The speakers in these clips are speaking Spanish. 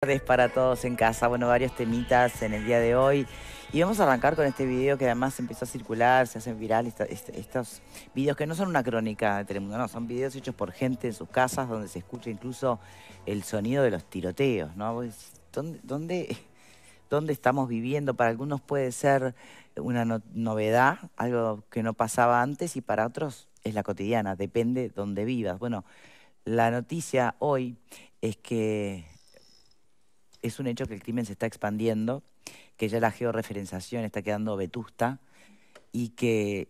tardes para todos en casa. Bueno, varios temitas en el día de hoy. Y vamos a arrancar con este video que además empezó a circular, se hacen virales estos videos que no son una crónica de Telemundo, no, son videos hechos por gente en sus casas donde se escucha incluso el sonido de los tiroteos, ¿no? ¿Dónde estamos viviendo? Para algunos puede ser una novedad, algo que no pasaba antes, y para otros es la cotidiana, depende dónde vivas. Bueno, la noticia hoy es que es un hecho que el crimen se está expandiendo, que ya la georreferenciación está quedando vetusta y que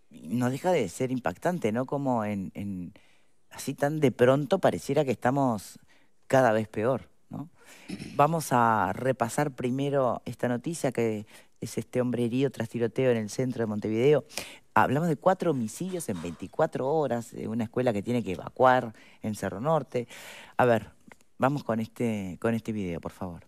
no deja de ser impactante, ¿no? Como así tan de pronto pareciera que estamos cada vez peor, ¿no? Vamos a repasar primero esta noticia, que es este hombre herido tras tiroteo en el centro de Montevideo. Hablamos de 4 homicidios en 24 horas, de una escuela que tiene que evacuar en Cerro Norte. A ver, vamos con este video, por favor.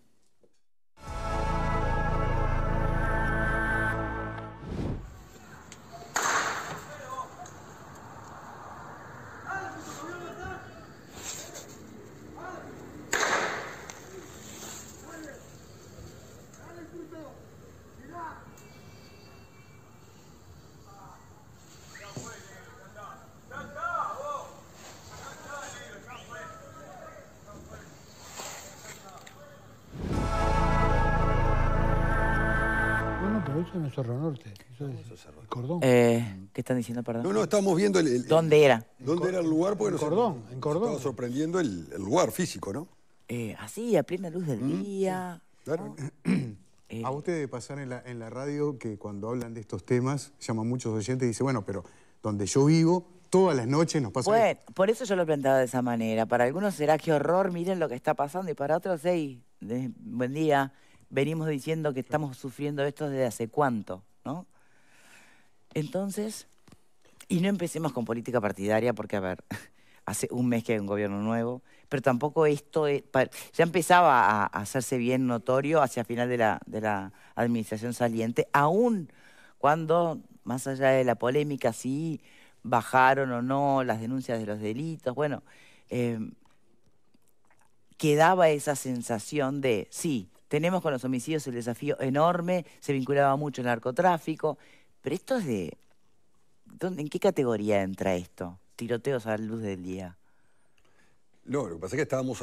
Pero eso no es Cerro Norte, eso es el Cordón. ¿Qué están diciendo, perdón? No, estamos viendo ¿Dónde era? ¿Dónde era el lugar? Porque En Cordón. Estaba sorprendiendo el lugar físico, ¿no? Así, a plena luz del día. Claro. A usted debe pasar en la radio que cuando hablan de estos temas, llaman muchos oyentes y dicen, bueno, pero donde yo vivo, todas las noches nos pasa Bueno, esto. por eso yo lo planteaba de esa manera. Para algunos será qué horror, miren lo que está pasando, y para otros, hey, buen día, venimos diciendo que estamos sufriendo esto desde hace cuánto, ¿no? Entonces, y no empecemos con política partidaria porque, a ver, hace un mes que hay un gobierno nuevo, pero tampoco esto ya empezaba a hacerse bien notorio hacia final de la administración saliente, aún cuando, más allá de la polémica, sí bajaron o no las denuncias de los delitos, bueno, quedaba esa sensación de, sí, tenemos con los homicidios el desafío enorme, se vinculaba mucho el narcotráfico, pero esto es de... ¿En qué categoría entra esto? Tiroteos a la luz del día. No, lo que pasa es que estábamos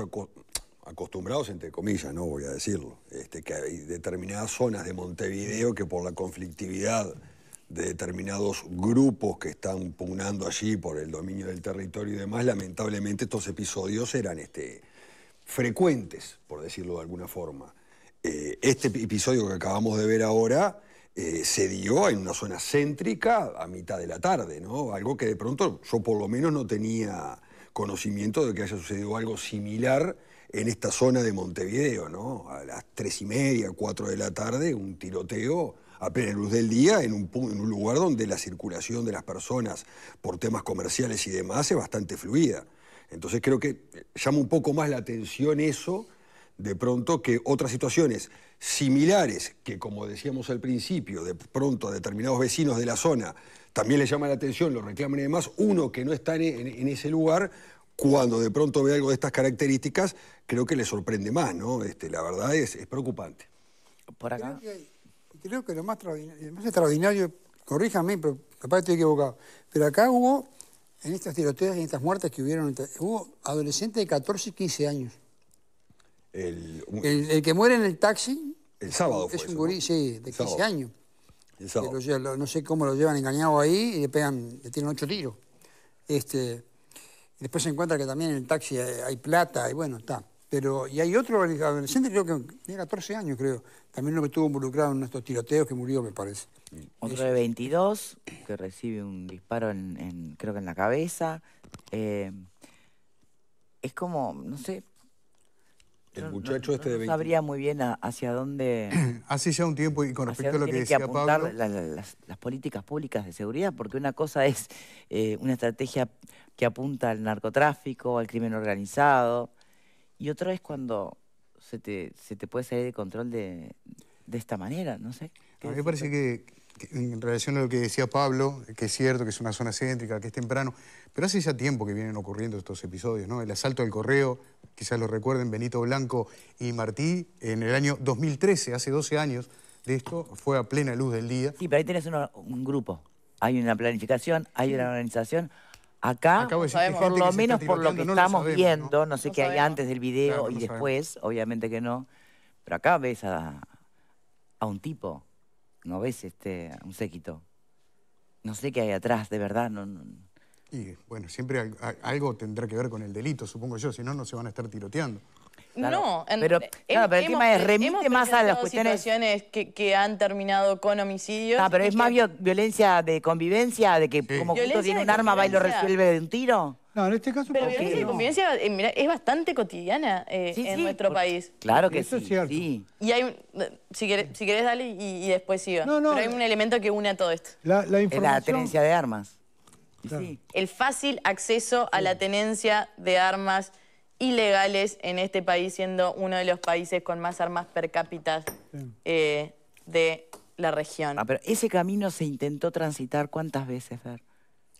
acostumbrados, entre comillas, no voy a decirlo, que hay determinadas zonas de Montevideo que por la conflictividad de determinados grupos que están pugnando allí por el dominio del territorio y demás, lamentablemente estos episodios eran frecuentes, por decirlo de alguna forma. Este episodio que acabamos de ver ahora se dio en una zona céntrica a mitad de la tarde, ¿no? Algo que de pronto yo por lo menos no tenía conocimiento de que haya sucedido algo similar en esta zona de Montevideo, ¿no? A las 3:30, 4 de la tarde, un tiroteo a plena luz del día en un lugar donde la circulación de las personas por temas comerciales y demás es bastante fluida. Entonces creo que llama un poco más la atención eso, de pronto, que otras situaciones similares, que como decíamos al principio, de pronto a determinados vecinos de la zona también les llama la atención, lo reclaman y demás, uno que no está en ese lugar, cuando de pronto ve algo de estas características, creo que le sorprende más, ¿no? La verdad es preocupante. Por acá. Creo que lo más extraordinario, corríjame, pero capaz estoy equivocado, pero acá hubo, en estas tiroteos y en estas muertes que hubieron, hubo adolescentes de 14 y 15 años. El que muere en el taxi el sábado fue es un eso, gurí, ¿no? sí, de 15 años. El sábado. No sé cómo lo llevan engañado ahí y le tiran 8 tiros. Y después se encuentra que también en el taxi hay plata y bueno, está. Y hay otro adolescente, creo que tiene 14 años, creo. También uno que estuvo involucrado en estos tiroteos que murió, me parece. Otro de 22, que recibe un disparo creo que en la cabeza. Es como, no sé... El muchacho de 20. No sabría muy bien hacia dónde... Hace ya un tiempo, y con respecto a lo que tienen decía que apuntar Pablo... las políticas públicas de seguridad, porque una cosa es una estrategia que apunta al narcotráfico, al crimen organizado, y otra es cuando se te puede salir de control de esta manera, no sé. A mí me parece en relación a lo que decía Pablo, que es cierto que es una zona céntrica, que es temprano, pero hace ya tiempo que vienen ocurriendo estos episodios, ¿no? El asalto al correo, quizás lo recuerden, Benito Blanco y Martí, en el año 2013, hace 12 años de esto, fue a plena luz del día. Sí, pero ahí tenés un grupo. Hay una planificación, hay una organización. Acá, por lo menos por lo que estamos viendo, no sé qué hay antes del video y después, obviamente que no, pero acá ves a un tipo, no ves a un séquito. No sé qué hay atrás, de verdad. Y bueno, siempre algo tendrá que ver con el delito, supongo yo, si no, no se van a estar tiroteando. Claro. No, pero el tema es, remite más a las cuestiones... situaciones que han terminado con homicidios. Pero es más violencia de convivencia, de que como justo tiene un arma va y lo resuelve de un tiro. No, en este caso... Pero violencia de convivencia mirá, es bastante cotidiana en nuestro país. Claro que eso sí, es cierto. sí. Y hay si querés dale y después sigo. Pero hay un elemento que une a todo esto. La información... La tenencia de armas. Claro. Sí. El fácil acceso a la tenencia de armas ilegales en este país, siendo uno de los países con más armas per cápita de la región. Pero ese camino se intentó transitar ¿cuántas veces, Fer?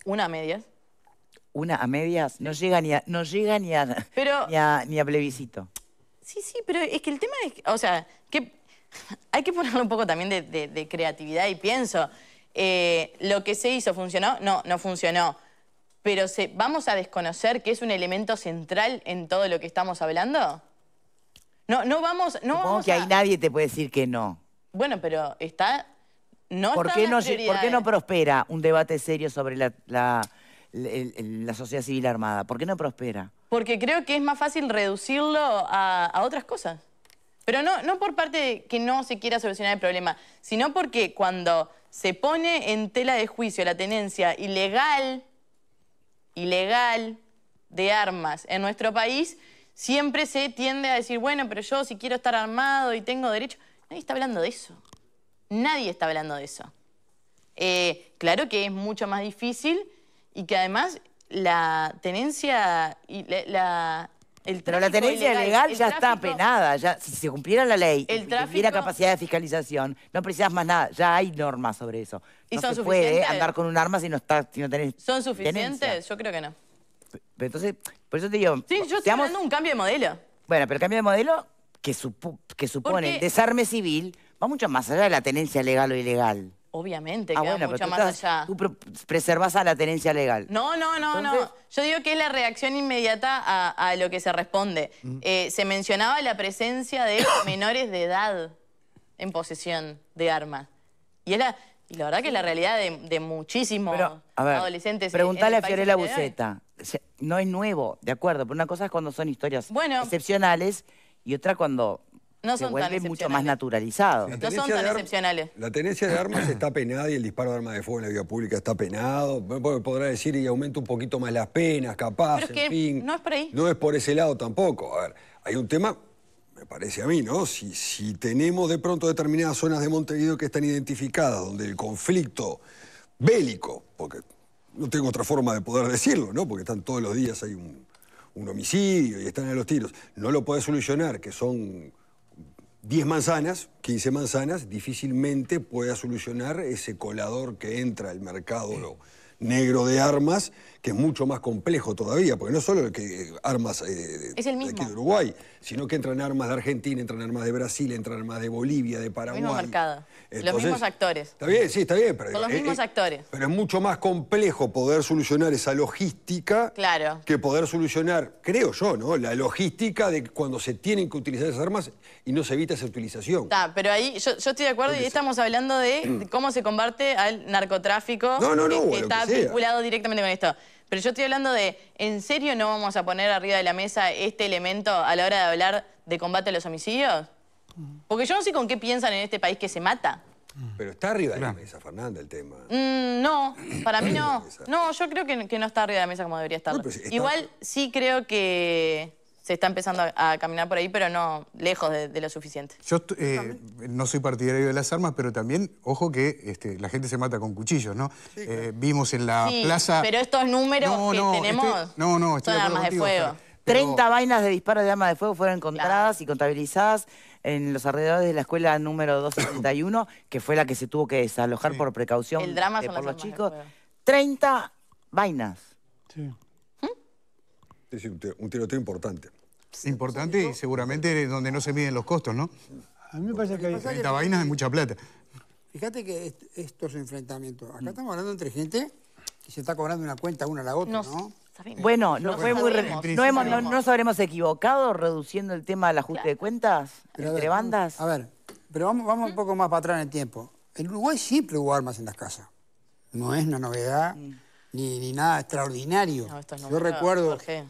Una a medias. ¿Una a medias? No llega ni a plebiscito. Sí, pero es que el tema es, o sea, que hay que ponerle un poco también de creatividad y pienso. Lo que se hizo, ¿funcionó? No, no funcionó. Pero ¿vamos a desconocer que es un elemento central en todo lo que estamos hablando? No vamos Supongo que ahí nadie te puede decir que no. Bueno, pero no ¿Por qué no prospera un debate serio sobre la sociedad civil armada? ¿Por qué no prospera? Porque creo que es más fácil reducirlo a otras cosas. Pero no por parte de que no se quiera solucionar el problema, sino porque cuando se pone en tela de juicio la tenencia ilegal de armas en nuestro país, siempre se tiende a decir, bueno, pero yo si quiero estar armado y tengo derecho... Nadie está hablando de eso. Nadie está hablando de eso. Claro que es mucho más difícil y que además la tenencia y pero la tenencia ilegal ya está penada. Ya, si se cumpliera la ley, si tuviera capacidad de fiscalización, no precisas más nada. Ya hay normas sobre eso. ¿Y no son se puede suficientes? andar con un arma si no tenés ¿Son suficientes? tenencia. Yo creo que no. Pero entonces, por eso te digo... Sí, yo estoy hablando de un cambio de modelo. Bueno, pero el cambio de modelo que supone el desarme civil va mucho más allá de la tenencia legal o ilegal. Obviamente, que va mucho más allá. Tú preservás a la tenencia legal. No. Yo digo que es la reacción inmediata a lo que se responde. Se mencionaba la presencia de menores de edad en posesión de armas. Y la verdad que es la realidad de muchísimos adolescentes. Preguntale a Fiorella Buceta. No es nuevo, de acuerdo, pero una cosa es cuando son historias excepcionales y otra cuando... No se son vuelve tan mucho más naturalizado. No son tan excepcionales. La tenencia de armas está penada y el disparo de armas de fuego en la vía pública está penado. Podrá decir y aumenta un poquito más las penas, capaz, pero es que en fin. no es por ahí. No es por ese lado tampoco. A ver, hay un tema, me parece a mí, ¿no? Si tenemos de pronto determinadas zonas de Montevideo que están identificadas, donde el conflicto bélico, porque no tengo otra forma de poder decirlo, ¿no? Porque están todos los días, hay un homicidio y están a los tiros. No lo podés solucionar, que son 10 manzanas, 15 manzanas, difícilmente pueda solucionar ese colador que entra al mercado negro de armas, que es mucho más complejo todavía, porque no solo que armas es el mismo. de aquí de Uruguay, sino que entran armas de Argentina, entran armas de Brasil, entran armas de Bolivia, de Paraguay. El mismo mercado. Entonces, los mismos actores. Está bien, sí, está bien. Pero son los mismos actores. Pero es mucho más complejo poder solucionar esa logística que poder solucionar, creo yo, ¿no? La logística de cuando se tienen que utilizar esas armas y no se evita esa utilización. Pero ahí yo estoy de acuerdo y estamos hablando de cómo se combate al narcotráfico que está vinculado directamente con esto. Pero yo estoy hablando de, ¿en serio no vamos a poner arriba de la mesa este elemento a la hora de hablar de combate a los homicidios? Porque yo no sé con qué piensan en este país que se mata. Pero está arriba de la mesa, Fernanda, el tema. No, para mí no. No, yo creo que no está arriba de la mesa como debería estar. Igual sí creo que se está empezando a caminar por ahí, pero no lejos de lo suficiente. Yo no soy partidario de las armas, pero también, ojo que la gente se mata con cuchillos, ¿no? Vimos en la plaza... pero estos números que tenemos son armas de fuego. 30 vainas de disparos de arma de fuego fueron encontradas y contabilizadas en los alrededores de la escuela número 271, que fue la que se tuvo que desalojar por precaución El drama son por las los armas de chicos. fuego. 30 vainas. Sí. Es un tiroteo importante. Importante y seguramente donde no se miden los costos, ¿no? A mí me parece que hay 30 vainas de mucha plata. Fíjate que estos enfrentamientos, acá estamos hablando entre gente que se está cobrando una cuenta una a la otra, ¿no? Bueno, no nos habremos equivocado reduciendo el tema del ajuste de cuentas entre bandas. A ver, pero vamos un poco más para atrás en el tiempo. En Uruguay siempre hubo armas en las casas. No es una novedad ni nada extraordinario. No, esto es yo recuerdo Jorge.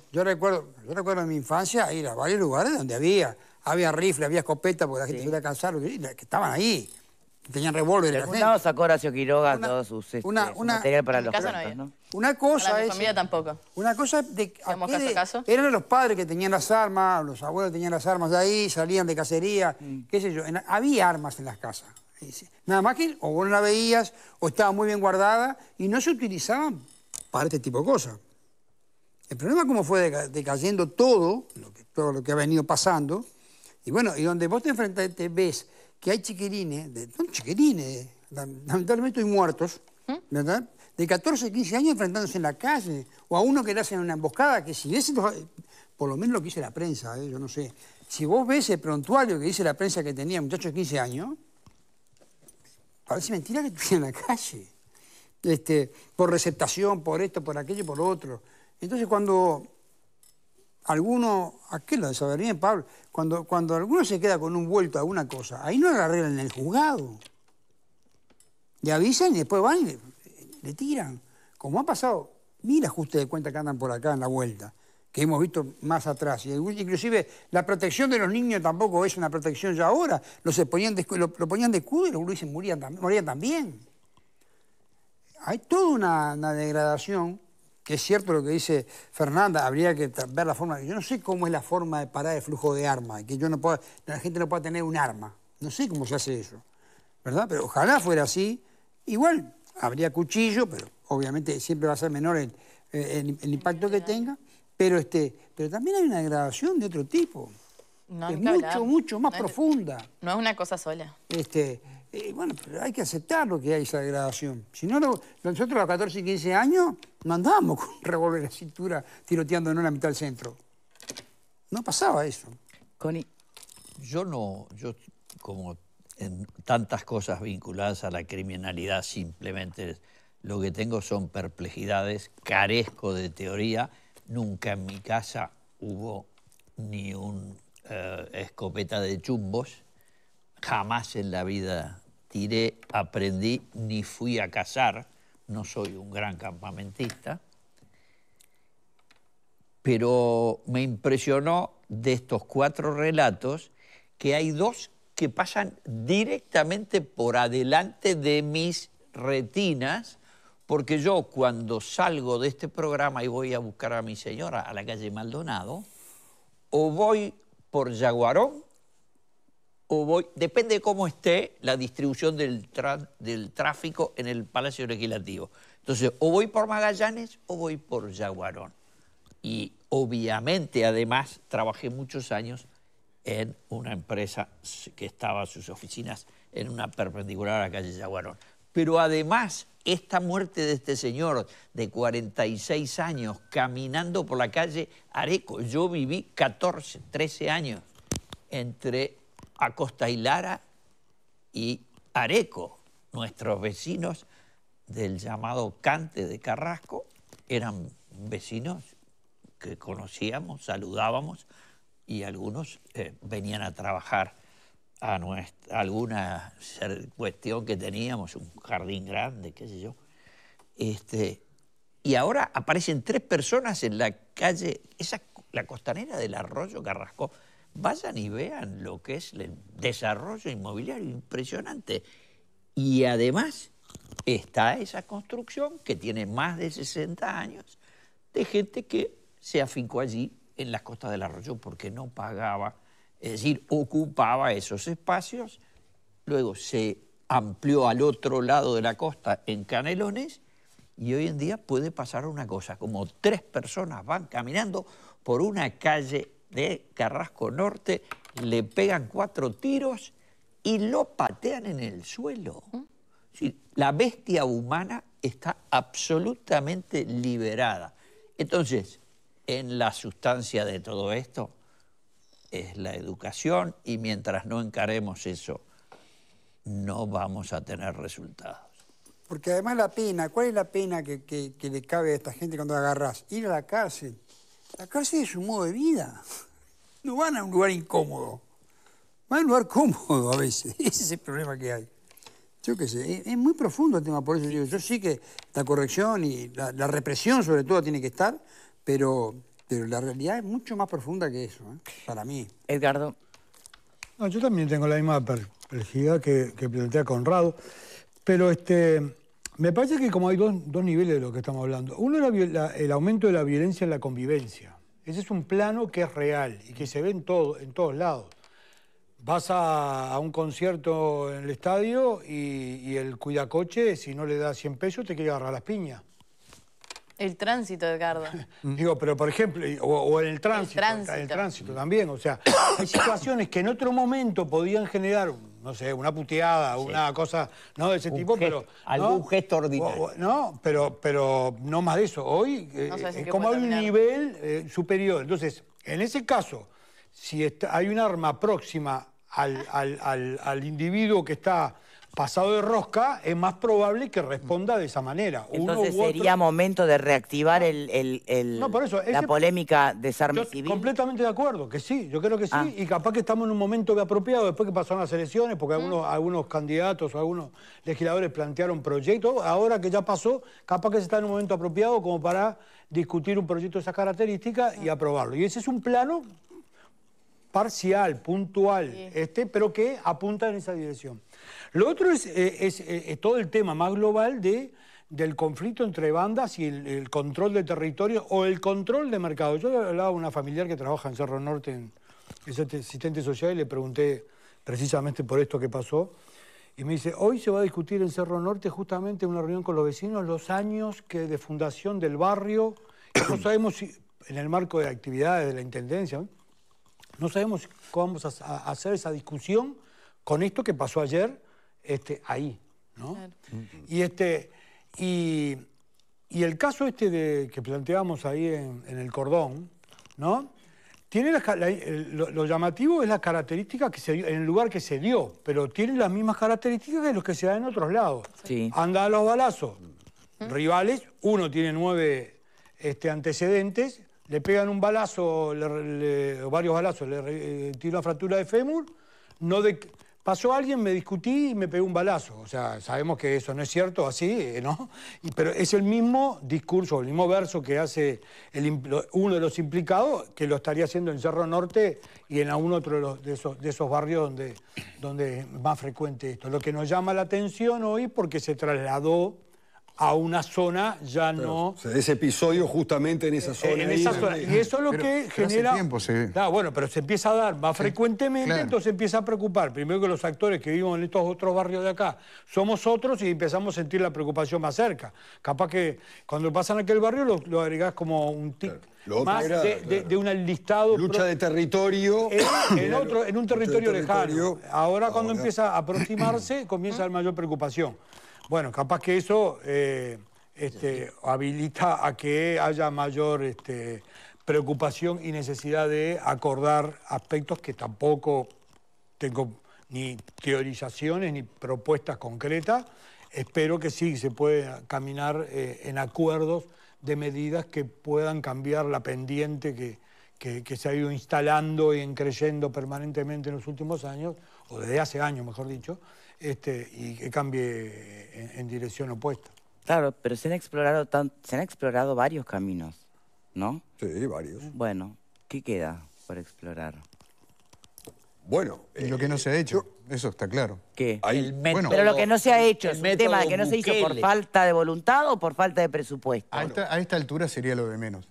en mi infancia ir a varios lugares donde había rifle, había escopeta, porque la gente podía cansar, que estaban ahí. Tenían revólveres. En algún lado sacó Horacio Quiroga todo su material para los casa cuentos, ¿no? Una cosa Para mi es... familia tampoco. Una cosa de... ¿Caso? Eran los padres que tenían las armas, los abuelos tenían las armas de ahí, salían de cacería, qué sé yo. Había armas en las casas. Nada más que o vos no la veías, o estaba muy bien guardada, y no se utilizaban para este tipo de cosas. El problema es cómo fue decayendo todo lo que ha venido pasando, y bueno, y donde vos te ves que hay chiquirines, lamentablemente hay muertos, ¿verdad? De 14, 15 años enfrentándose en la calle, o a uno que le hacen una emboscada, que si ves, por lo menos lo que dice la prensa, yo no sé, si vos ves el prontuario que dice la prensa que tenía muchachos de 15 años, parece mentira que estuviera en la calle, por receptación, por esto, por aquello, por lo otro. Entonces cuando aquel lo de saber bien, Pablo, cuando alguno se queda con un vuelto a alguna cosa, ahí no lo arreglan en el juzgado. Le avisan y después van y le tiran. Como ha pasado, mira ajuste de cuenta que andan por acá en la vuelta, que hemos visto más atrás. Y inclusive la protección de los niños tampoco es una protección ya ahora. Lo ponían de escudo y los gurises morían también. Hay toda una degradación, que es cierto lo que dice Fernanda, habría que ver la forma. Yo no sé cómo es la forma de parar el flujo de armas, que la gente no pueda tener un arma. No sé cómo se hace eso, ¿verdad? Pero ojalá fuera así. Igual habría cuchillo, pero obviamente siempre va a ser menor el impacto que tenga. Pero también hay una degradación de otro tipo. Es mucho más profunda. No es una cosa sola. Bueno, pero hay que aceptar lo que hay esa degradación. Si no, nosotros a los 14 y 15 años no andábamos con un revólver en la cintura tiroteando en la mitad del centro. No pasaba eso. Connie. Yo como en tantas cosas vinculadas a la criminalidad, simplemente lo que tengo son perplejidades, carezco de teoría. Nunca en mi casa hubo ni un escopeta de chumbos. Jamás en la vida tiré, aprendí, ni fui a cazar. No soy un gran campamentista. Pero me impresionó de estos 4 relatos que hay 2 que pasan directamente por adelante de mis retinas, porque yo cuando salgo de este programa y voy a buscar a mi señora a la calle Maldonado, o voy por Yaguarón, depende de cómo esté la distribución del tráfico en el Palacio Legislativo. Entonces, o voy por Magallanes o voy por Yaguarón. Y obviamente, además, trabajé muchos años en una empresa que estaba sus oficinas en una perpendicular a la calle Yaguarón. Pero además, esta muerte de este señor de 46 años caminando por la calle Areco, yo viví 14, 13 años entre Acosta y Lara y Areco. Nuestros vecinos del llamado Cante de Carrasco eran vecinos que conocíamos, saludábamos, y algunos venían a trabajar a alguna cuestión que teníamos, un jardín grande, qué sé yo. Y ahora aparecen 3 personas en la calle, la costanera del Arroyo Carrasco. Vayan y vean lo que es el desarrollo inmobiliario, impresionante. Y además está esa construcción que tiene más de 60 años de gente que se afincó allí en las costas del Arroyo porque no pagaba, es decir, ocupaba esos espacios. Luego se amplió al otro lado de la costa en Canelones Y hoy en día puede pasar una cosa, como 3 personas van caminando por una calle de Carrasco Norte, le pegan 4 tiros y lo patean en el suelo. Sí, la bestia humana está absolutamente liberada. Entonces, en la sustancia de todo esto es la educación, y mientras no encaremos eso, no vamos a tener resultados. Porque además la pena, ¿cuál es la pena que le cabe a esta gente cuando la agarrás? Ir a la cárcel. La cárcel es un modo de vida. No van a un lugar incómodo. Van a un lugar cómodo a veces. Ese es el problema que hay. Yo qué sé, es muy profundo el tema, por eso digo, yo sí que la corrección y la represión sobre todo tiene que estar, pero la realidad es mucho más profunda que eso, para mí. Edgardo. No, yo también tengo la misma perplejidad que plantea Conrado, pero me parece que como hay dos niveles de lo que estamos hablando. Uno es el aumento de la violencia en la convivencia. Ese es un plano que es real y que se ve en todos lados. Vas a un concierto en el estadio y el cuidacoche, si no le das 100 pesos, te quiere agarrar las piñas. El tránsito, Edgardo. Digo, pero por ejemplo, o en el tránsito. El tránsito también. O sea, hay situaciones que en otro momento podían generar, no sé, una puteada, una cosa, ¿no? De ese tipo, pero... Algún gesto ordinario. No, pero no más de eso. Hoy es como hay un nivel superior. Entonces, en ese caso, si hay un arma próxima al individuo que está pasado de rosca, es más probable que responda de esa manera. Entonces sería momento de reactivar la polémica desarme civil. Completamente de acuerdo, que sí, yo creo que sí, y capaz que estamos en un momento apropiado después que pasaron las elecciones, porque algunos candidatos o algunos legisladores plantearon proyectos, ahora que ya pasó, capaz que se está en un momento apropiado como para discutir un proyecto de esas características y aprobarlo. Y ese es un plano parcial, puntual, pero que apunta en esa dirección. Lo otro es todo el tema más global del conflicto entre bandas y el control de territorio o el control de mercado. Yo hablaba a una familiar que trabaja en Cerro Norte, es asistente social, y le pregunté precisamente por esto que pasó. Y me dice, hoy se va a discutir en Cerro Norte justamente en una reunión con los vecinos los años de fundación del barrio. No sabemos si en el marco de actividades de la Intendencia, ¿no? No sabemos cómo vamos a hacer esa discusión con esto que pasó ayer ahí, ¿no? Claro. Y el caso que planteamos ahí en el Cordón, ¿no? Tiene lo llamativo es la característica que se dio, en el lugar que se dio, pero tiene las mismas características que los que se dan en otros lados. Sí. Anda a los balazos, rivales, uno tiene 9 antecedentes, le pegan un balazo, varios balazos, le tiro una fractura de fémur, pasó alguien, me discutí y me pegó un balazo. O sea, sabemos que eso no es cierto, así, ¿no? Pero es el mismo discurso, el mismo verso que hace uno de los implicados, que lo estaría haciendo en Cerro Norte y en algún otro de esos barrios donde es más frecuente esto. Lo que nos llama la atención hoy porque se trasladó a una zona ya no... O sea, ese episodio justamente en esa zona. En esa zona. Y eso es lo que genera... Hace tiempo, bueno, pero se empieza a dar más frecuentemente, entonces empieza a preocupar. Primero que los actores que vivimos en estos otros barrios de acá somos otros y empezamos a sentir la preocupación más cerca. Capaz que cuando pasan a aquel barrio lo agregás como un tic más de un listado... Lucha de territorio. En un territorio lejano. Ahora cuando empieza a aproximarse, comienza a haber mayor preocupación. Bueno, capaz que eso habilita a que haya mayor preocupación y necesidad de acordar aspectos que tampoco tengo ni teorizaciones ni propuestas concretas. Espero que sí se pueda caminar en acuerdos de medidas que puedan cambiar la pendiente que se ha ido instalando y creyendo permanentemente en los últimos años, o desde hace años, mejor dicho, y que cambie en dirección opuesta. Claro, pero se han explorado varios caminos, ¿no? Sí, varios. Bueno, ¿qué queda por explorar? Bueno... Y lo que no se ha hecho, eso está claro. ¿Qué? Pero lo que no se ha hecho es un tema que no se hizo por falta de voluntad o por falta de presupuesto. A esta altura sería lo de menos.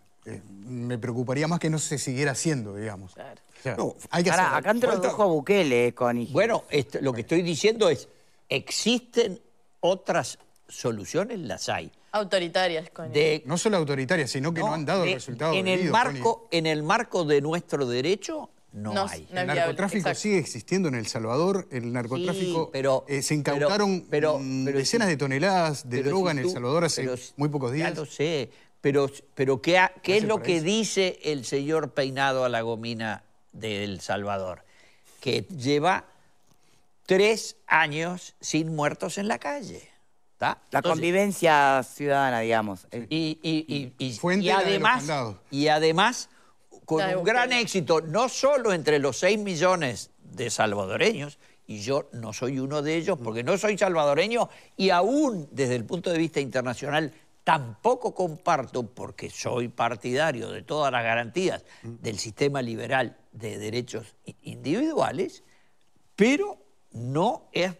Me preocuparía más que no se siguiera haciendo, digamos. Claro. O sea, hay que acá introdujo Bukele con... Bueno, lo que estoy diciendo es, ¿existen otras soluciones? Las hay. Autoritarias. No solo autoritarias, sino que no han dado el resultado en el marco de nuestro derecho no hay. El narcotráfico sigue existiendo en El Salvador. El narcotráfico, se incautaron decenas de toneladas de droga en El Salvador hace muy pocos días. Ya lo sé, pero ¿qué es lo que dice el señor Peinado a la Gomina de El Salvador? Que lleva 3 años sin muertos en la calle. La convivencia ciudadana, digamos. Y además, con un gran éxito, no solo entre los 6 millones de salvadoreños, y yo no soy uno de ellos porque no soy salvadoreño, y aún desde el punto de vista internacional tampoco comparto, porque soy partidario de todas las garantías del sistema liberal de derechos individuales, pero no es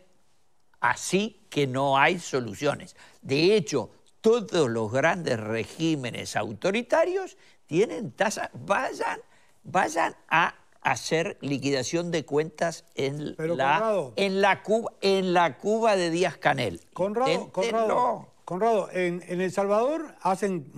así que no hay soluciones. De hecho, todos los grandes regímenes autoritarios tienen tasas. Vayan a hacer liquidación de cuentas en la Cuba de Díaz-Canel. Conrado, en El Salvador hacen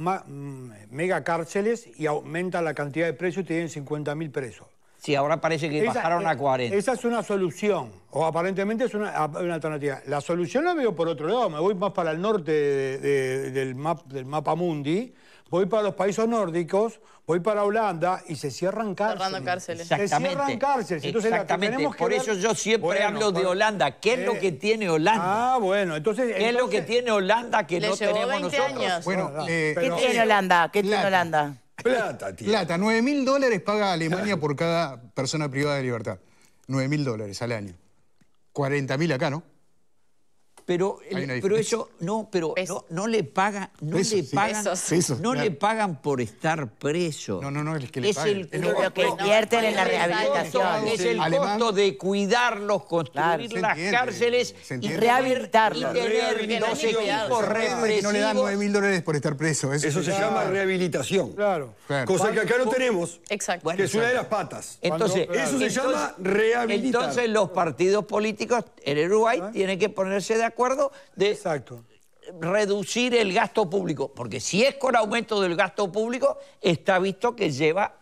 mega cárceles y aumentan la cantidad de presos y tienen 50.000 presos. Sí, ahora parece que bajaron a 40. Esa es una solución, o aparentemente es una alternativa. La solución la veo por otro lado, me voy más para el norte del mapa mundi, voy para los países nórdicos, voy para Holanda y se cierran cárceles. Cerrando cárceles. Exactamente. Se cierran cárceles. Entonces, exactamente. Por eso yo siempre hablo de Holanda. ¿Qué es lo que tiene Holanda? Entonces... ¿Qué es lo que tiene Holanda que no tenemos 20 nosotros? años. Bueno, ¿Qué tiene Holanda? ¿Qué tiene Holanda? Plata, tío. Plata, $9.000 paga Alemania por cada persona privada de libertad. $9.000 al año. 40.000 acá, ¿no? Pero eso no le pagan, le pagan por estar preso. No, es que le pagan. Es lo que invierten en la rehabilitación. Es el costo de cuidarlos, construir las cárceles y rehabilitarlos. Y tener los equipos represivos. No le dan $9.000 por estar preso. Eso se llama rehabilitación. Claro. Cosa que acá no tenemos. Exacto. Que es una de las patas. Entonces, eso se llama rehabilitar. Entonces los partidos políticos en Uruguay tienen que ponerse de acuerdo de reducir el gasto público, porque si es con aumento del gasto público, está visto que lleva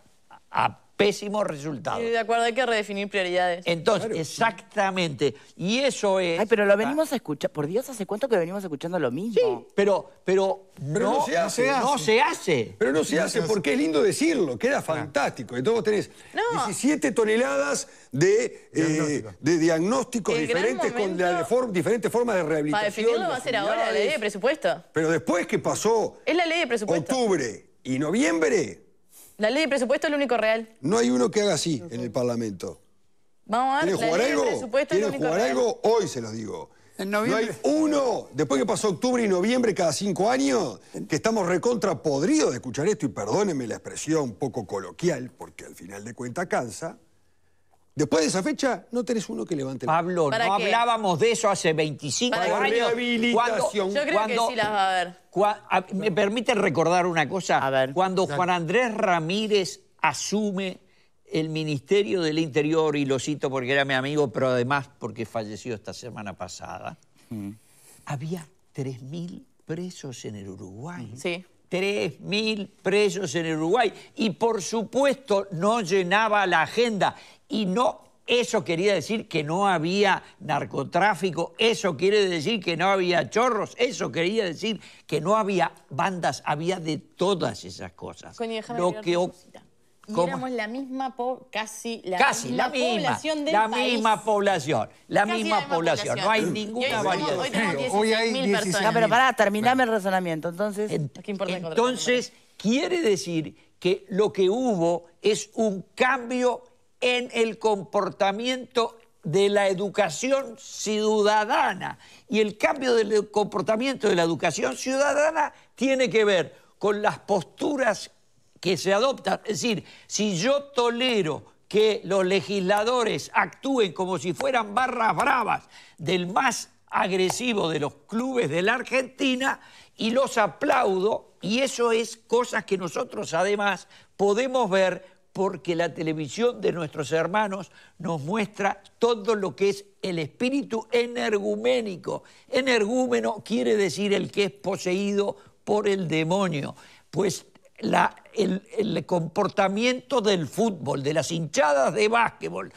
a pésimos resultados. De acuerdo, hay que redefinir prioridades. Entonces, exactamente, y eso es... Ay, pero lo venimos a escuchar, por Dios, ¿hace cuánto que venimos escuchando lo mismo? Sí, pero no se hace. Pero no se hace porque es lindo decirlo, queda fantástico. Entonces vos tenés 17 toneladas de diagnósticos diferentes con diferentes formas de rehabilitación. Para definirlo va a ser ahora la ley de presupuesto. Pero después que pasó es la ley de presupuesto. Octubre y noviembre... La ley de presupuesto es lo único real. No hay uno que haga así en el Parlamento. Vamos a ver, ¿Quieren jugar algo? ¿Quieren jugar algo? Hoy se los digo. En no noviembre. hay uno, después que pasó octubre y noviembre cada 5 años, que estamos recontra podridos de escuchar esto, y perdónenme la expresión un poco coloquial, porque al final de cuentas cansa. Después de esa fecha, no tenés uno que levante la mano. Pablo, no hablábamos de eso hace 25 años. Rehabilitación. Yo creo que sí las va a ver. ¿Me permite recordar una cosa? A ver. Cuando Juan Andrés Ramírez asume el Ministerio del Interior, y lo cito porque era mi amigo, pero además porque falleció esta semana pasada, había 3.000 presos en el Uruguay. Sí. 3.000 presos en el Uruguay. Y por supuesto no llenaba la agenda. Y no, eso quería decir que no había narcotráfico, eso quiere decir que no había chorros, eso quería decir que no había bandas, había de todas esas cosas. Coño, déjame Lo mirar que una cosita. Y éramos la misma, casi la misma población del país. La misma población, no hay ninguna variación. Hoy tenemos Hoy hay 16.000 personas. No, pero pará, terminame el razonamiento. Entonces, Entonces, quiere decir que lo que hubo es un cambio en el comportamiento de la educación ciudadana. Y el cambio del comportamiento de la educación ciudadana tiene que ver con las posturas que se adoptan. Es decir, si yo tolero que los legisladores actúen como si fueran barras bravas del más agresivo de los clubes de la Argentina, y los aplaudo, y eso es cosas que nosotros además podemos ver porque la televisión de nuestros hermanos nos muestra todo lo que es el espíritu energuménico. Energúmeno quiere decir el que es poseído por el demonio. Pues el comportamiento del fútbol, de las hinchadas de básquetbol,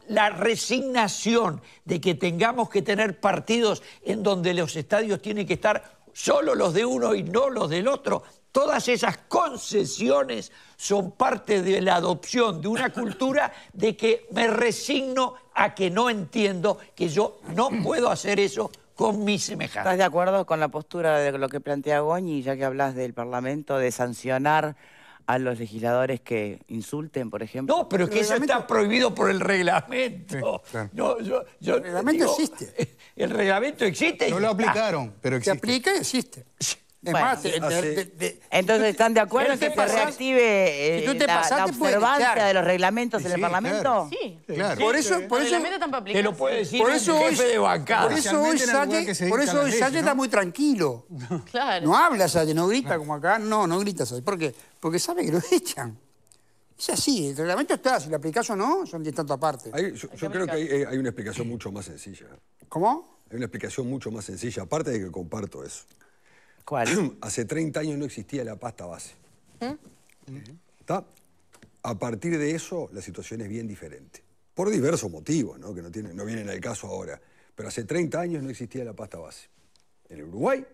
la resignación de que tengamos que tener partidos en donde los estadios tienen que estar solo los de uno y no los del otro, todas esas concesiones son parte de la adopción de una cultura de que me resigno a que no entiendo, que yo no puedo hacer eso con mis semejantes. ¿Estás de acuerdo con la postura de lo que plantea Goñi, ya que hablas del Parlamento, de sancionar a los legisladores que insulten, por ejemplo? No, pero es que eso está prohibido por el reglamento. Sí, claro. No, El reglamento existe. El reglamento existe. No lo aplicaron, pero Se existe. aplica y existe. Es Bueno, más, entonces, ¿están de acuerdo en que se reactive si tú te la pasás, te pueden observancia echar. de los reglamentos en el Sí, Parlamento? claro. Sí. Claro. Por eso, El reglamento está para Te lo aplicarse. puede decir por un eso hoy, jefe de bancada. por eso hoy Especialmente en el lugar que se Salle, por dictan eso hoy las Salle leyes, está ¿no? muy tranquilo. Claro. No habla Salle, no grita como acá. No grita Salle. ¿Por qué? Porque sabe que lo echan. Es así, el reglamento está, si lo aplicás o no, son de tanto aparte. Yo creo que hay una explicación mucho más sencilla. ¿Cómo? Hay una explicación mucho más sencilla, aparte de que comparto eso. ¿Cuál? Hace 30 años no existía la pasta base. ¿Está? A partir de eso, la situación es bien diferente. Por diversos motivos, ¿no? Que no vienen al caso ahora. Pero hace 30 años no existía la pasta base. En el Uruguay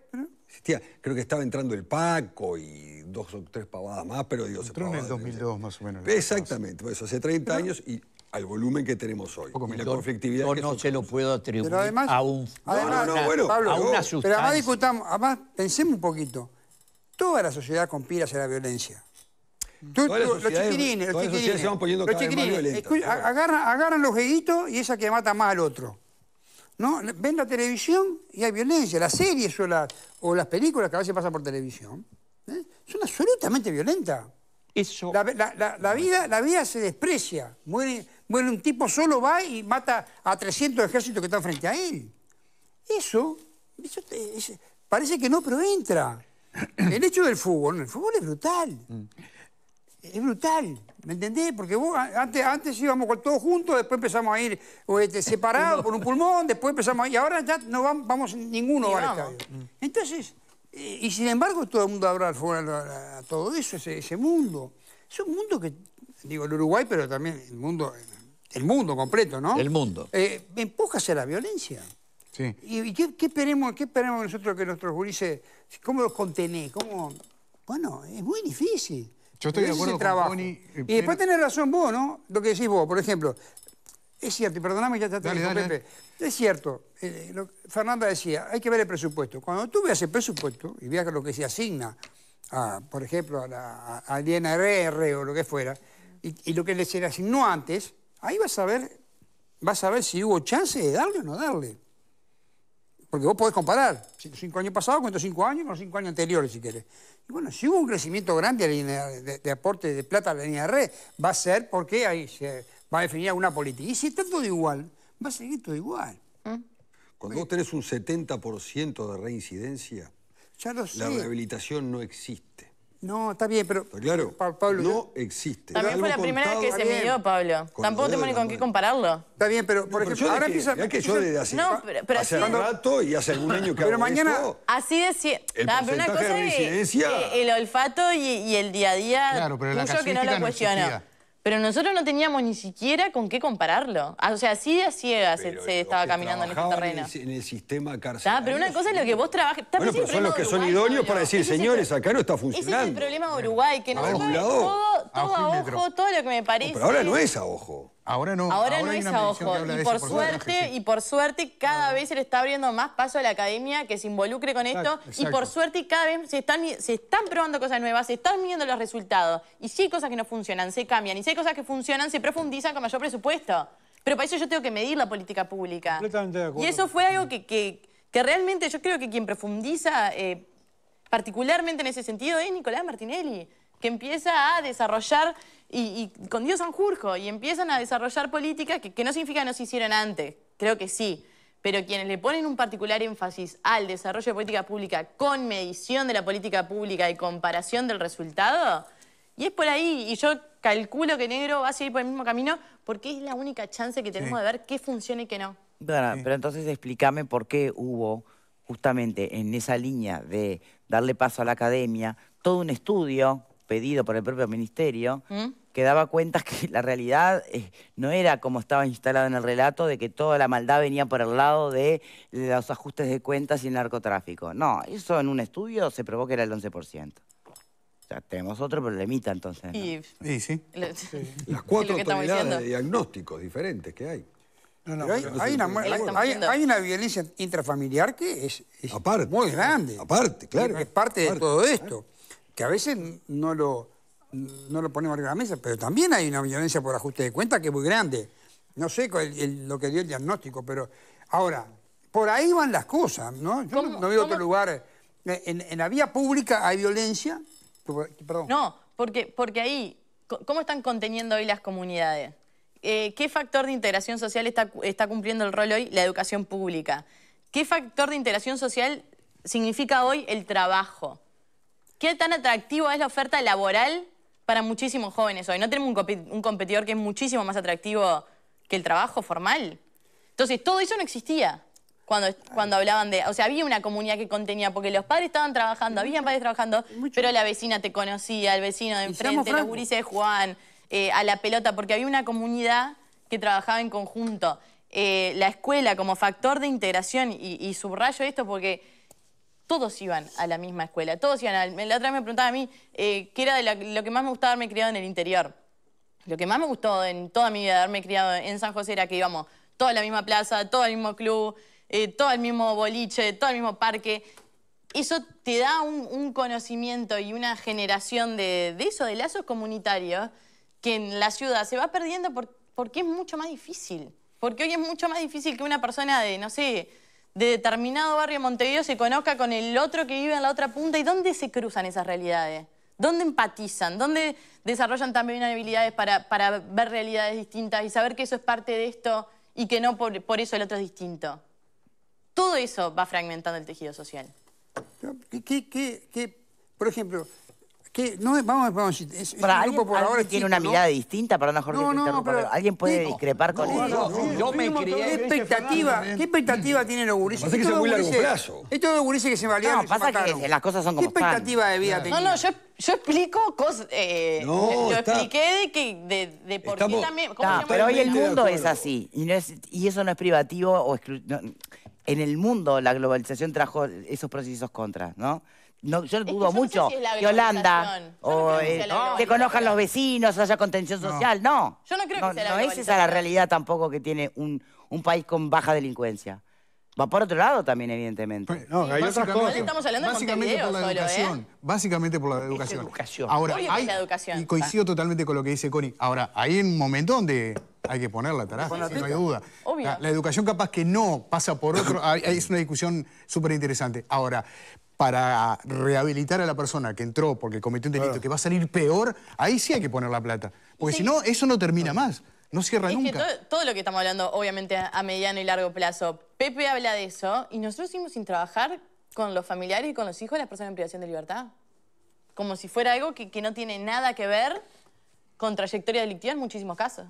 existía, creo que estaba entrando el Paco y 2 o 3 pavadas más, pero digo... Entró en el 2002 más o menos. Exactamente, por eso hace 30 años y al volumen que tenemos hoy. Y la conflictividad Yo que no son se lo cosas. puedo atribuir Pero además, a un... bueno, Pablo, a una pero sustancia. además discutamos, además pensemos un poquito. Toda la sociedad conspira hacia la violencia. Todas las Los sociedades- chiquirines, todas las sociedades se van poniendo los cada vez más chiquirines, violentas. agarran los jueguitos y esa que mata más al otro. ¿No? Ven la televisión y hay violencia. Las series o las películas que a veces pasan por televisión son absolutamente violentas. Eso... La vida se desprecia. Muere un tipo solo, va y mata a 300 ejércitos que están frente a él. Eso parece que no, pero entra. El hecho del fútbol, el fútbol es brutal. Es brutal, ¿me entendés? Porque vos antes íbamos todos juntos, después empezamos a ir separados por un pulmón, después empezamos a ir, y ahora ya no vamos ninguno al estadio. Entonces, y sin embargo todo el mundo habla al fútbol, a todo eso, ese mundo. Es un mundo que, digo, el Uruguay, pero también el mundo completo, ¿no? El mundo. Empuja hacia la violencia. Sí. ¿Y qué esperemos nosotros que nuestros gurises, cómo los contenés? Bueno, es muy difícil. Yo estoy de Ese es acuerdo el trabajo. con Tony. Y después tenés razón vos, ¿no? Lo que decís vos, por ejemplo. Es cierto, y perdóname, ya te digo, Pepe. Es cierto, Fernanda decía, hay que ver el presupuesto. Cuando tú veas el presupuesto y veas lo que se asigna, por ejemplo, al INRR o lo que fuera, y lo que se le asignó antes, ahí vas a ver si hubo chance de darle o no darle. Porque vos podés comparar 5 años pasados con estos 5 años con los 5 años anteriores, si querés. Y bueno, si hubo un crecimiento grande de aporte de plata a la línea de red, va a ser porque ahí se va a definir alguna política. Y si está todo igual, va a seguir todo igual. Cuando vos tenés un 70% de reincidencia, Ya lo sé. la rehabilitación no existe. No, está bien, pero... ¿Está claro? Pablo, no existe. También fue la Algo primera vez que contado- se midió, Pablo. Con Tampoco los tenemos ni dedos con en qué la mano. compararlo. Está bien, pero por Pero ejemplo, yo ahora de empieza... que yo desde hace, No, pero hace así- un rato y hace algún año que Pero hago mañana- esto, Así decía. El Pero una porcentaje cosa de es reincidencia- el olfato y el día a día Claro, pero la tuyo que no casuística lo no cuestionó. existía. Pero nosotros no teníamos ni siquiera con qué compararlo. O sea, así de a ciegas pero se los estaba que caminando en este trabajaban terreno. en el sistema carcelario. Pero una cosa es lo que vos trabajas. Bueno, pero son los que son idóneos para decir, señores, acá no está Ese es el funcionando. problema de Uruguay, que nosotros regulador. todo a Ojímetro. ojo, todo lo que me parece. Pero ahora no es a ojo. Ahora no. Ahora no hay es una a medición ojo. que habla de Y ese por porcentaje, suerte, sí. cada vez se le está abriendo más paso a la academia que se involucre con esto. Exacto. Y por suerte, cada vez se están probando cosas nuevas, se están midiendo los resultados. Y si hay cosas que no funcionan, se cambian. Y si hay cosas que funcionan, se profundizan con mayor presupuesto. Pero para eso yo tengo que medir la política pública. Completamente de acuerdo. Y eso fue algo que realmente yo creo que quien profundiza particularmente en ese sentido es Nicolás Martinelli, que empieza a desarrollar, y con Dios Sanjurjo, y empiezan a desarrollar políticas que no significa que no se hicieron antes, creo que sí, pero quienes le ponen un particular énfasis al desarrollo de política pública con medición de la política pública y comparación del resultado, Y es por ahí, y yo calculo que Negro va a seguir por el mismo camino porque es la única chance que tenemos de ver qué funciona y qué no. Bueno, pero entonces explícame por qué hubo justamente en esa línea de darle paso a la academia todo un estudio pedido por el propio ministerio que daba cuenta que la realidad no era como estaba instalado en el relato de que toda la maldad venía por el lado de los ajustes de cuentas y el narcotráfico. No, eso en un estudio se probó que era el 11%. O sea, tenemos otro problemita entonces, ¿no? Sí. Las 4 toneladas de diagnósticos diferentes que hay. Hay una violencia intrafamiliar que es muy grande. Aparte, claro. Es parte de todo esto. Que a veces no lo ponemos arriba de la mesa, pero también hay una violencia por ajuste de cuentas que es muy grande. No sé lo que dio el diagnóstico, pero ahora, por ahí van las cosas, ¿no? Yo no veo otro lugar. En la vía pública hay violencia. Perdón. No, porque ahí, ¿cómo están conteniendo hoy las comunidades? ¿Qué factor de integración social está cumpliendo el rol hoy? La educación pública. ¿Qué factor de integración social significa hoy el trabajo? ¿Qué tan atractivo es la oferta laboral para muchísimos jóvenes hoy? ¿No tenemos un competidor que es muchísimo más atractivo que el trabajo formal? Entonces, todo eso no existía cuando hablaban de... O sea, había una comunidad que contenía, porque los padres estaban trabajando, habían padres trabajando, pero la vecina te conocía, el vecino de enfrente, los gurises de Juan, a la pelota, porque había una comunidad que trabajaba en conjunto. La escuela como factor de integración, y subrayo esto porque todos iban a la misma escuela, todos iban la otra vez me preguntaba a mí qué era de lo que más me gustaba haberme criado en el interior. Lo que más me gustó en toda mi vida de haberme criado en San José era que íbamos todos a la misma plaza, todo al mismo club, todo al mismo boliche, todo al mismo parque. Eso te da un conocimiento y una generación de eso, de lazos comunitarios, que en la ciudad se va perdiendo porque es mucho más difícil. Porque hoy es mucho más difícil que una persona de, no sé, de determinado barrio de Montevideo se conozca con el otro que vive en la otra punta. ¿Y dónde se cruzan esas realidades? ¿Dónde empatizan? ¿Dónde desarrollan también habilidades para ver realidades distintas y saber que eso es parte de esto y que no por eso el otro es distinto? Todo eso va fragmentando el tejido social. Por ejemplo... vamos a decir, es un grupo por ahora tiene una mirada distinta, perdón, Jorge, te interrumpo, pero alguien puede discrepar con eso. Yo me crié... ¿Qué expectativa tienen los gurises? Pasa que es a muy largo plazo. Estos dos gurises que se valieron. No, pasa que las cosas son como ¿Qué expectativa de vida tenían? No, yo explico cosas... yo expliqué de por qué también... pero hoy el mundo es así, y eso no es privativo o en el mundo la globalización trajo esos pros y esos contras, ¿no? No, yo dudo mucho que Holanda se conozcan los vecinos, haya contención social, no. Yo no creo que sea la no es esa la realidad tampoco que tiene un país con baja delincuencia. Va por otro lado también, evidentemente. No, hay otras cosas. Estamos hablando de Montevideo por la solo, educación. Básicamente por la educación. Ahora, la educación. Y coincido totalmente con lo que dice Connie. Ahora, hay un momento donde hay que poner la taraja, no hay duda. Obvio. La educación capaz que no pasa por otro... Es una discusión súper interesante. Ahora, para rehabilitar a la persona que entró porque cometió un delito, que va a salir peor, ahí sí hay que poner la plata. Porque si no, eso no termina más. No cierra nunca. Que todo lo que estamos hablando, obviamente, a mediano y largo plazo. Pepe habla de eso y nosotros seguimos sin trabajar con los familiares y con los hijos de las personas en privación de libertad. Como si fuera algo que no tiene nada que ver con trayectoria delictiva en muchísimos casos.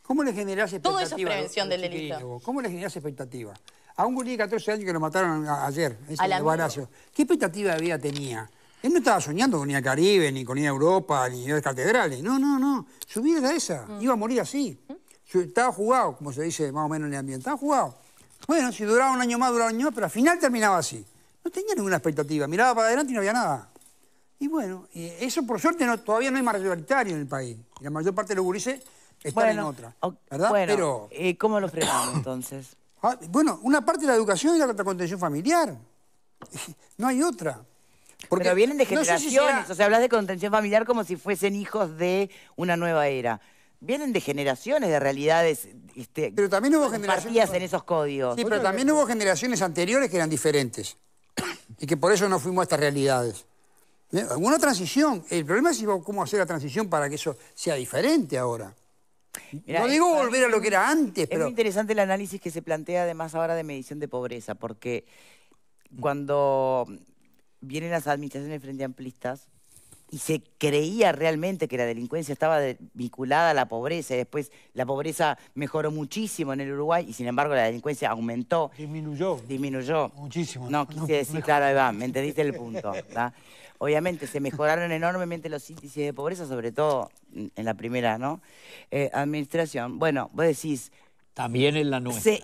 ¿Cómo le generás expectativa? Todo eso es prevención del delito. ¿Cómo le generás expectativa? A un gurí de 14 años que lo mataron ayer, de Barazo. ¿Qué expectativa de vida tenía? Él no estaba soñando con ir al Caribe, ni con ir a Europa, ni ir a las catedrales. No. Su vida era esa. Iba a morir así. Estaba jugado, como se dice más o menos en el ambiente. Estaba jugado. Bueno, si duraba un año más, pero al final terminaba así. No tenía ninguna expectativa. Miraba para adelante y no había nada. Y bueno, eso por suerte todavía no hay mayoritario en el país. Y la mayor parte de los gurises están en otra. ¿Verdad? Bueno, ¿cómo lo frenamos entonces? Bueno, una parte de la educación y la contención familiar. No hay otra. Porque pero vienen de generaciones, o sea, hablas de contención familiar como si fuesen hijos de una nueva era. Vienen de generaciones, de realidades pero también hubo generaciones en esos códigos. Sí, pero también hubo generaciones anteriores que eran diferentes. Y que por eso no fuimos a estas realidades. Una transición. El problema es cómo hacer la transición para que eso sea diferente ahora. Mirá, no digo volver a lo que era antes, pero... Es muy interesante el análisis que se plantea además ahora de medición de pobreza, porque cuando vienen las administraciones frente amplistas, y se creía realmente que la delincuencia estaba vinculada a la pobreza, y después la pobreza mejoró muchísimo en el Uruguay, y sin embargo la delincuencia aumentó. Disminuyó. Disminuyó. Muchísimo. No, quise decir, claro, ahí va, me entendiste el punto. ¿Tá? Obviamente se mejoraron enormemente los índices de pobreza, sobre todo en la primera, ¿no? Administración. Bueno, vos decís... También en la nuestra.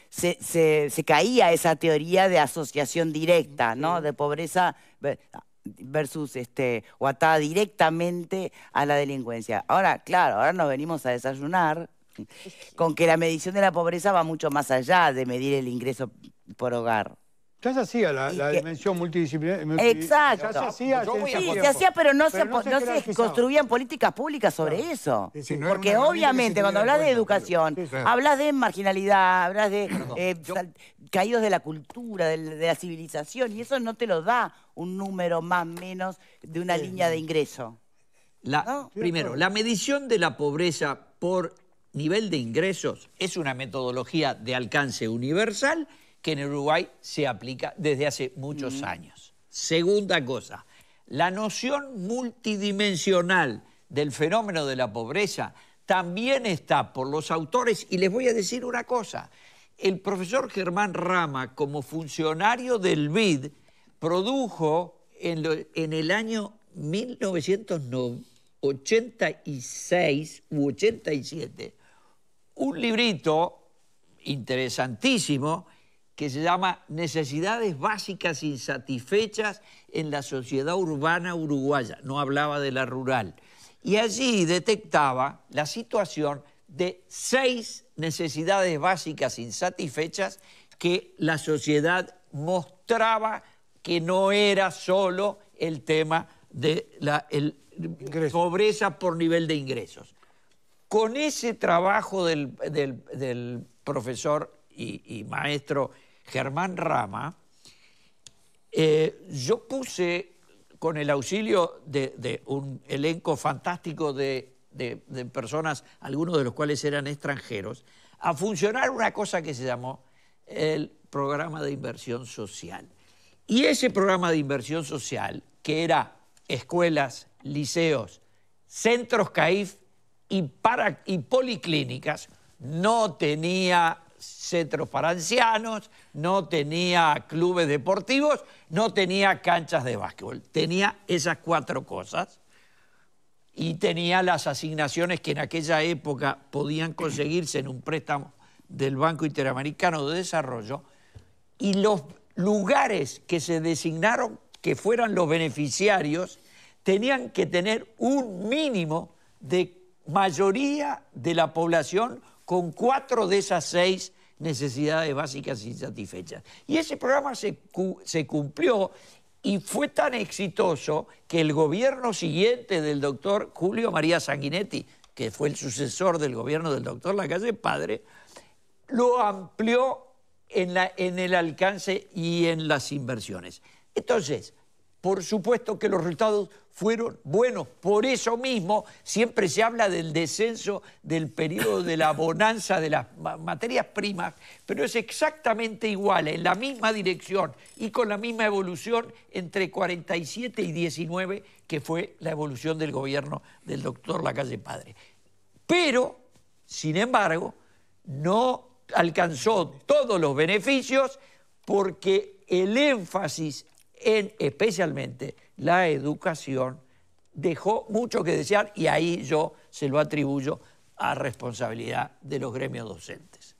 Se caía esa teoría de asociación directa, ¿no? De pobreza versus, o atada directamente a la delincuencia. Ahora, claro, ahora nos venimos a desayunar con que la medición de la pobreza va mucho más allá de medir el ingreso por hogar. Ya se hacía la dimensión multidisciplinaria. Exacto. Ya se hacía. Sí, se hacía, pero no se construían políticas públicas sobre eso. Sí, no porque obviamente cuando hablas de educación, hablas de marginalidad, hablas de caídos de la cultura, de la civilización, y eso no te lo da un número más o menos de una línea de ingreso. ¿No? Primero, la medición de la pobreza por nivel de ingresos es una metodología de alcance universal que en Uruguay se aplica desde hace muchos años. Segunda cosa, la noción multidimensional del fenómeno de la pobreza también está por los autores, y les voy a decir una cosa, el profesor Germán Rama, como funcionario del BID, produjo en el año 1986 u 87 un librito interesantísimo que se llama Necesidades Básicas Insatisfechas en la Sociedad Urbana Uruguaya. No hablaba de la rural. Y allí detectaba la situación de 6 necesidades básicas insatisfechas que la sociedad mostraba que no era solo el tema de la pobreza por nivel de ingresos. Con ese trabajo del profesor y maestro Germán Rama, yo puse, con el auxilio de un elenco fantástico de personas, algunos de los cuales eran extranjeros, a funcionar una cosa que se llamó el programa de inversión social. Y ese programa de inversión social, que era escuelas, liceos, centros CAIF y policlínicas, no tenía centros para ancianos, no tenía clubes deportivos, no tenía canchas de básquetbol. Tenía esas 4 cosas y tenía las asignaciones que en aquella época podían conseguirse en un préstamo del Banco Interamericano de Desarrollo, y los lugares que se designaron que fueran los beneficiarios tenían que tener un mínimo de mayoría de la población con 4 de esas 6 necesidades básicas insatisfechas. Y ese programa se cumplió y fue tan exitoso que el gobierno siguiente del doctor Julio María Sanguinetti, que fue el sucesor del gobierno del doctor Lacalle Padre, lo amplió en el alcance y en las inversiones. Entonces, por supuesto que los resultados fueron buenos. Por eso mismo siempre se habla del descenso del periodo de la bonanza de las materias primas, pero es exactamente igual, en la misma dirección y con la misma evolución entre 47 y 19, que fue la evolución del gobierno del doctor Lacalle Padre. Pero, sin embargo, no alcanzó todos los beneficios porque el énfasis en especialmente la educación dejó mucho que desear, y ahí yo se lo atribuyo a responsabilidad de los gremios docentes.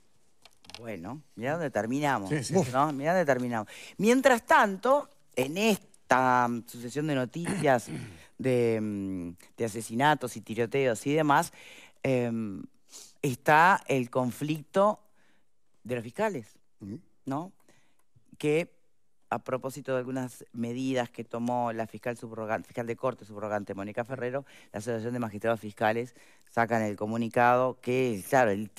Bueno, mirá dónde terminamos. Sí, sí. ¿No? Mirá dónde terminamos. Mientras tanto, en esta sucesión de noticias de asesinatos y tiroteos y demás, está el conflicto de los fiscales, ¿no? Que a propósito de algunas medidas que tomó la fiscal de corte subrogante Mónica Ferrero, la Asociación de Magistrados Fiscales sacan el comunicado que, claro, el